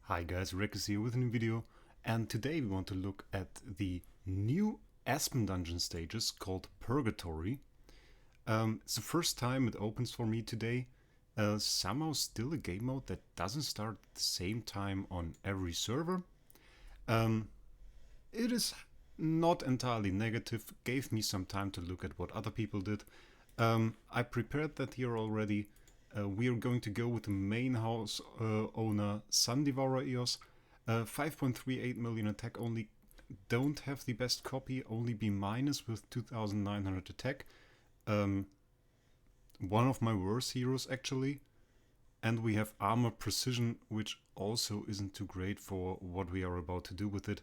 Hi guys, Rick is here with a new video, and today we want to look at the new Aspen Dungeon stages called Purgatory. It's the first time it opens for me today. Somehow still a game mode that doesn't start at the same time on every server. It is not entirely negative, gave me some time to look at what other people did. I prepared that here already. We are going to go with the main house owner Sun Devourer EOS. 5.38 million attack only, don't have the best copy, only B- with 2900 attack. One of my worst heroes actually. And we have armor precision, which also isn't too great for what we are about to do with it.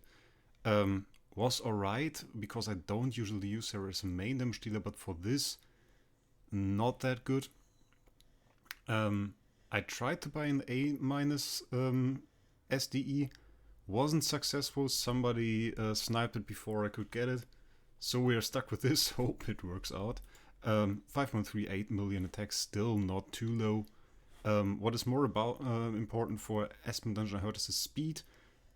Was alright, because I don't usually use her as a main damage dealer, but for this, not that good. I tried to buy an A- SDE, wasn't successful. Somebody sniped it before I could get it, so we are stuck with this. Hope it works out. 5.38 million attack, still not too low. What is more about important for Aspen Dungeon, I heard, is the speed.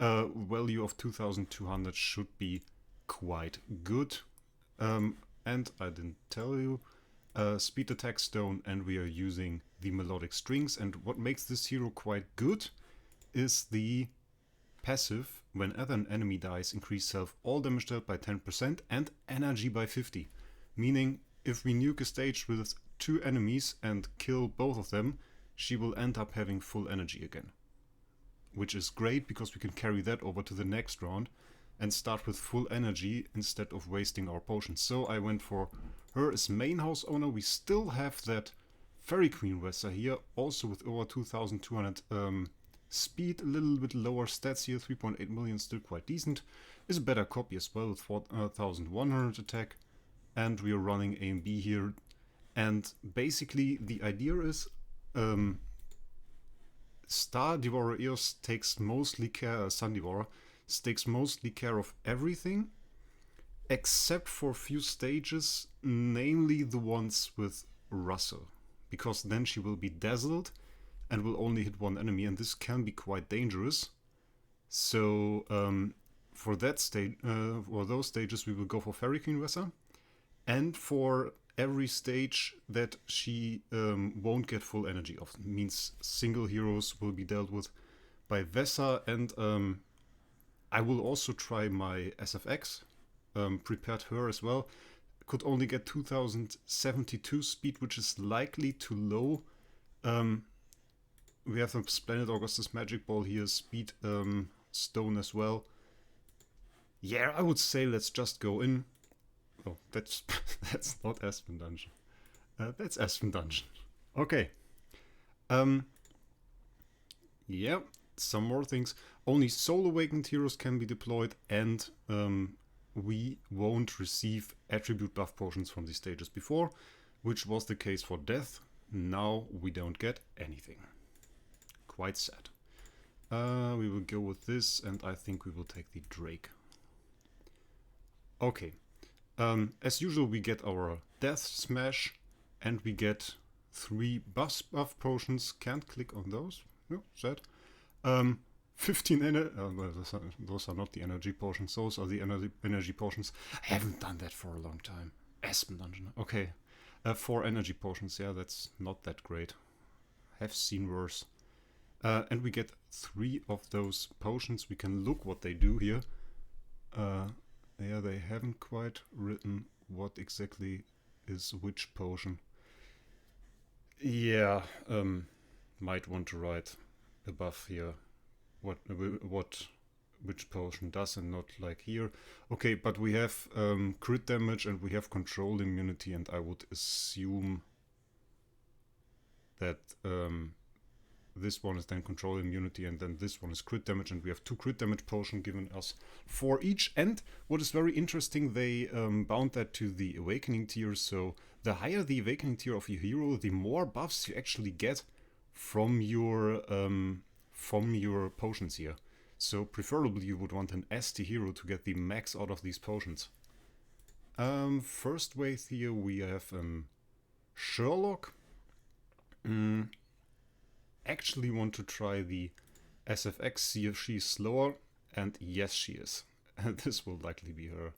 Value of 2200 should be quite good. And I didn't tell you, speed attack stone, and we are using the melodic strings. And what makes this hero quite good is the passive: whenever an enemy dies, increase self all damage dealt by 10% and energy by 50. Meaning, if we nuke a stage with 2 enemies and kill both of them, she will end up having full energy again. Which is great, because we can carry that over to the next round and start with full energy instead of wasting our potions. So I went for her as main house owner. We still have that Fairy Queen Wessa here, also with over 2200 speed, a little bit lower stats here, 3.8 million, still quite decent. Is a better copy as well with 4100 attack. And we are running A and B here. And basically the idea is Star Devourer EOS takes mostly care, Sun Devourer takes mostly care of everything, except for a few stages, namely the ones with Russell, because then she will be dazzled and will only hit one enemy, and this can be quite dangerous. So for that stage, for those stages, we will go for Fairy Queen Wessa, and for every stage that she won't get full energy of. It means single heroes will be dealt with by Vessa, and I will also try my SFX. Prepared her as well. Could only get 2072 speed, which is likely too low. We have a Splendid Augustus Magic Ball here, speed stone as well. Yeah, I would say let's just go in. Oh, that's that's not Aspen Dungeon. That's Aspen Dungeon. Okay. Yeah, some more things. Only Soul Awakened heroes can be deployed, and we won't receive attribute buff potions from these stages before, which was the case for Death. Now we don't get anything. Quite sad. We will go with this, and I think we will take the Drake. Okay. As usual, we get our Death Smash, and we get 3 buff potions. Can't click on those. No, sad. 15 well, those are not the energy potions. Those are the energy potions. I haven't done that for a long time. Aspen Dungeon. Okay. 4 energy potions. Yeah, that's not that great. Have seen worse. And we get 3 of those potions. We can look what they do here. Yeah, they haven't quite written what exactly is which potion. Yeah, might want to write above here which potion does, and not like here. Okay, but we have crit damage and we have control immunity, and I would assume that this one is then control immunity, and then this one is crit damage, and we have 2 crit damage potions given us 4 each. And what is very interesting, they bound that to the awakening tier, so the higher the awakening tier of your hero, the more buffs you actually get from your potions here. So preferably you would want an ST hero to get the max out of these potions. First wave here we have Sherlock. Actually want to try the SFX, see if she's slower, and yes, she is. And this will likely be her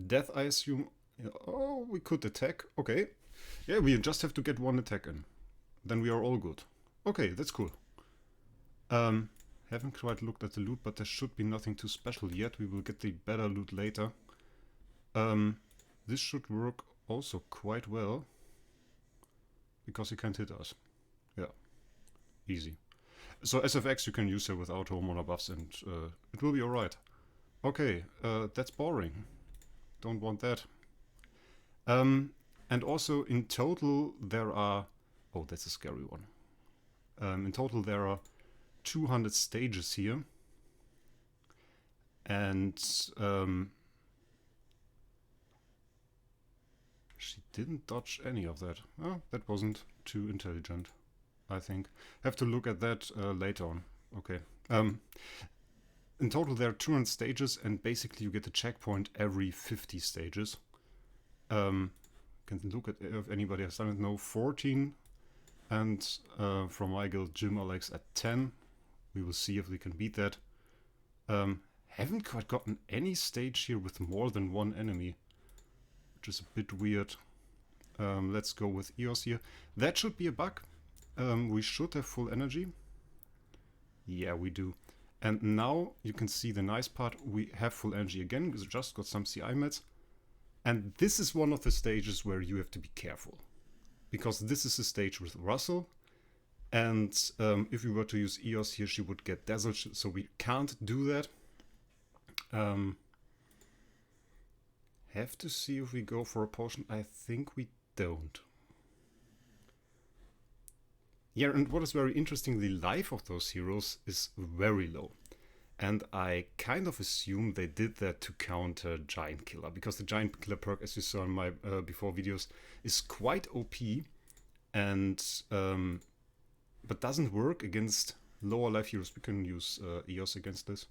death, I assume. Oh, we could attack. Okay. Yeah, we just have to get one attack in. Then we are all good. Okay, that's cool. Haven't quite looked at the loot, but there should be nothing too special yet. We will get the better loot later. This should work also quite well. Because he can't hit us. Yeah. Easy. So SFX you can use her with auto mana buffs and it will be alright. Okay, that's boring. Don't want that. And also in total there are... Oh, that's a scary one. In total there are 200 stages here. And she didn't dodge any of that. Oh, that wasn't too intelligent, I think. Have to look at that later on. Okay. In total there are 200 stages and basically you get a checkpoint every 50 stages. Can look at if anybody has done it. No, 14. And from my guild, Jim Alex at 10. We will see if we can beat that. Haven't quite gotten any stage here with more than one enemy, which is a bit weird. Let's go with Eos here. That should be a bug. We should have full energy. Yeah, we do. And now you can see the nice part. We have full energy again. We just got some CI meds. And this is one of the stages where you have to be careful. Because this is a stage with Russell. And if we were to use Eos here, she would get dazzled. So we can't do that. Have to see if we go for a potion. I think we don't. Yeah, and what is very interesting, the life of those heroes is very low. And I kind of assume they did that to counter Giant Killer, because the Giant Killer perk, as you saw in my before videos, is quite OP, and but doesn't work against lower life heroes. We can use Eos against this.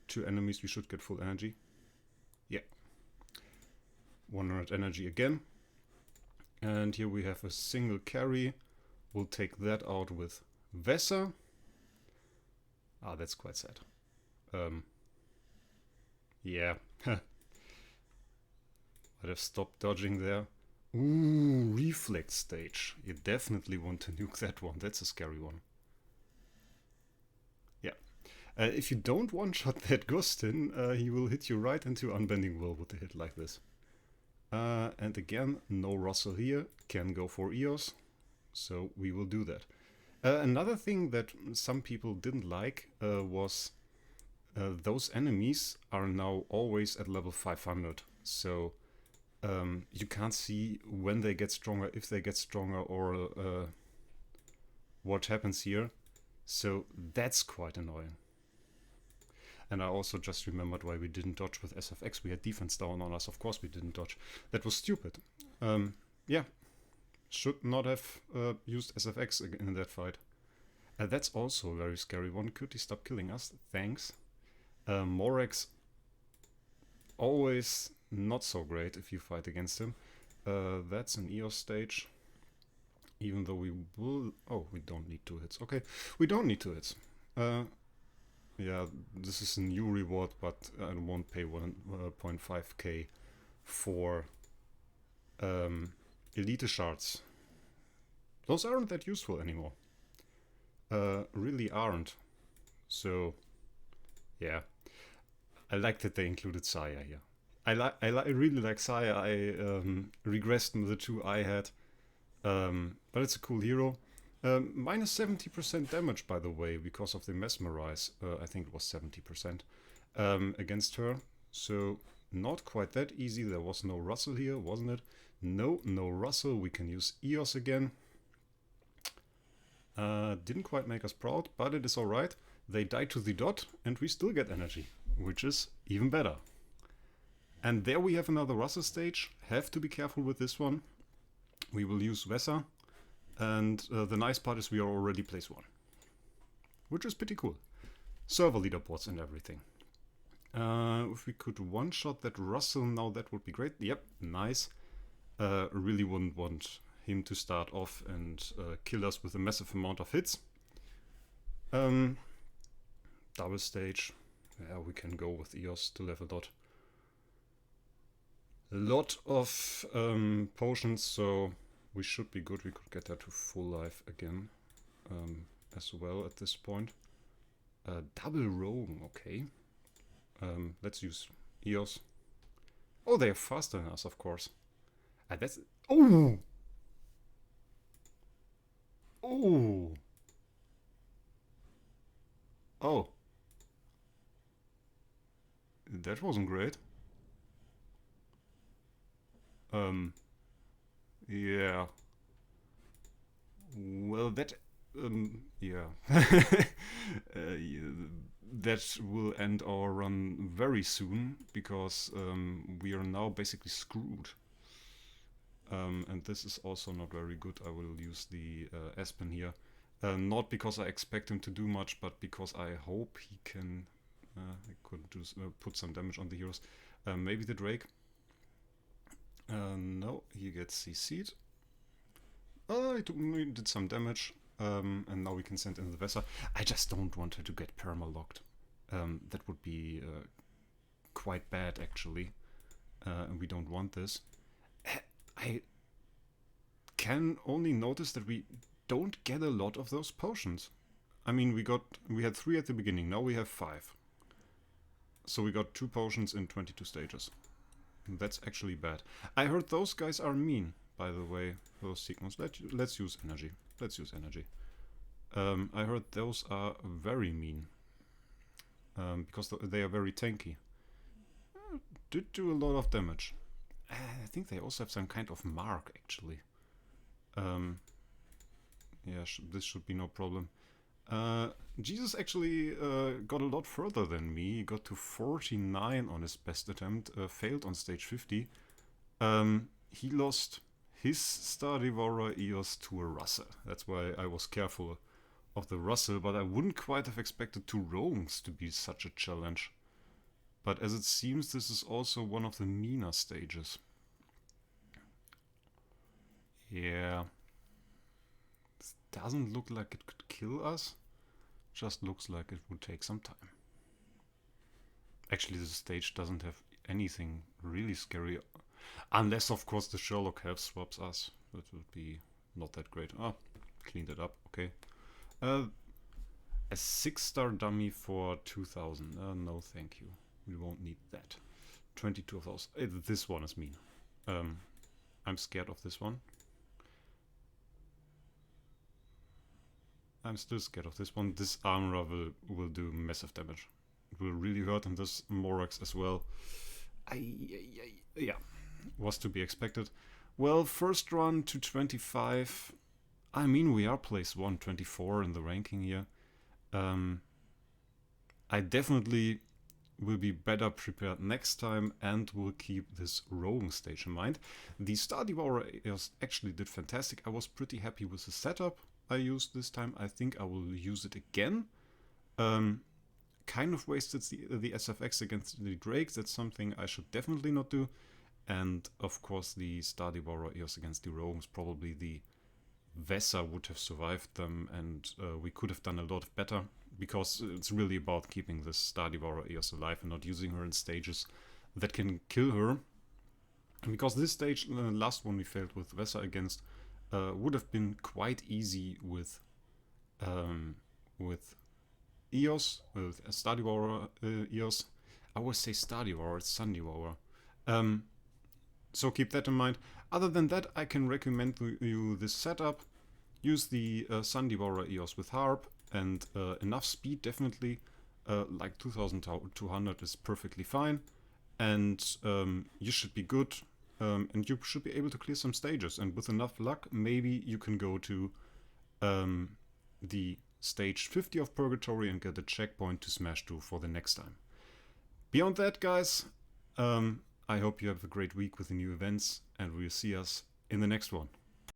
2 enemies, we should get full energy. Yeah. 100 energy again. And here we have a single carry. We'll take that out with Vesa. Ah, that's quite sad. Yeah. I'd have stopped dodging there. Ooh, Reflex Stage. You definitely want to nuke that one. That's a scary one. Yeah. If you don't one-shot that Gustin, he will hit you right into Unbending Will with a hit like this. And again, no Russell here. Can go for Eos. So we will do that. Another thing that some people didn't like was those enemies are now always at level 500. So you can't see when they get stronger, if they get stronger, or what happens here. So that's quite annoying. And I also just remembered why we didn't dodge with SFX. We had defense down on us. Of course we didn't dodge. That was stupid. Yeah. Should not have used SFX in that fight. That's also a very scary one. Could he stop killing us? Thanks. Morex, always not so great if you fight against him. That's an Eos stage. Even though we will... Oh, we don't need 2 hits. Okay, we don't need 2 hits. Yeah, this is a new reward, but I won't pay 1.5k for Elite Shards. Those aren't that useful anymore. Really aren't. So, yeah. I like that they included Saya here. I really like Saya. I regressed the 2 I had. But it's a cool hero. Minus 70% damage, by the way, because of the Mesmerize. I think it was 70% against her. So not quite that easy. There was no Russell here, wasn't it? No Russell. We can use Eos again. Didn't quite make us proud, but it is alright. They die to the dot, and we still get energy, which is even better. And there we have another Russell stage. Have to be careful with this one. We will use Vesa. And the nice part is we are already place 1. Which is pretty cool. Server leaderboards and everything. If we could one-shot that Russell now, that would be great. Yep, nice. Really wouldn't want him to start off and kill us with a massive amount of hits. double stage. Yeah, we can go with Eos, still have a lot of potions, so we should be good. We could get her to full life again as well at this point. Double rogue, okay. Let's use Eos. Oh, they are faster than us, of course. That's... Oh! Oh! Oh. That wasn't great. Yeah. Well, that... yeah. Yeah. That will end our run very soon, because we are now basically screwed. And this is also not very good. I will use the Aspen here. Not because I expect him to do much, but because I hope he can... I could do, put some damage on the heroes. Maybe the Drake. No, he gets CC'd. He did some damage. And now we can send in the Vesa. I just don't want her to get perma-locked. That would be quite bad, actually. And we don't want this. I can only notice that we don't get a lot of those potions. I mean, we had 3 at the beginning, now we have 5. So we got 2 potions in 22 stages. That's actually bad. I heard those guys are mean, by the way, those Sigmas. Let's use energy. Let's use energy. I heard those are very mean. Because they are very tanky. Did do a lot of damage. I think they also have some kind of mark, actually. Yeah, this should be no problem. Jesus actually got a lot further than me. He got to 49 on his best attempt, failed on stage 50. He lost his Star Devourer Eos to a Russell. That's why I was careful of the Russell, but I wouldn't quite have expected 2 rogues to be such a challenge. But as it seems, this is also one of the meaner stages. Yeah. This doesn't look like it could kill us. Just looks like it would take some time. Actually, this stage doesn't have anything really scary. Unless, of course, the Sherlock half swaps us. That would be not that great. Ah, cleaned it up. Okay. A 6-star dummy for 2000. No, thank you. We won't need that. 22 of those. This one is mean. I'm scared of this one. I'm still scared of this one. This armor will do massive damage. It will really hurt, and this Morax as well. Yeah, was to be expected. Well, first run to 25. I mean, we are place 124 in the ranking here. I definitely will be better prepared next time and will keep this roguing stage in mind. The Star Devourer actually did fantastic. I was pretty happy with the setup I used this time. I think I will use it again. Kind of wasted the SFX against the Drakes. That's something I should definitely not do. And of course the Star Devourer Eos against the Rogues, probably the Vesa would have survived them, and we could have done a lot better, because it's really about keeping this Star Devourer Eos alive and not using her in stages that can kill her. And because this stage, the last one we failed with Vesa against, would have been quite easy with Eos, with Star Devourer Eos. I always say Star Devourer, it's Sun Devourer. So keep that in mind. Other than that, I can recommend you this setup. Use the Sun Devourer Eos with Harp, and enough speed, definitely. Like 2200 is perfectly fine. And you should be good. And you should be able to clear some stages. And with enough luck, maybe you can go to the stage 50 of Purgatory and get a checkpoint to smash to for the next time. Beyond that, guys, I hope you have a great week with the new events, and we'll see us in the next one.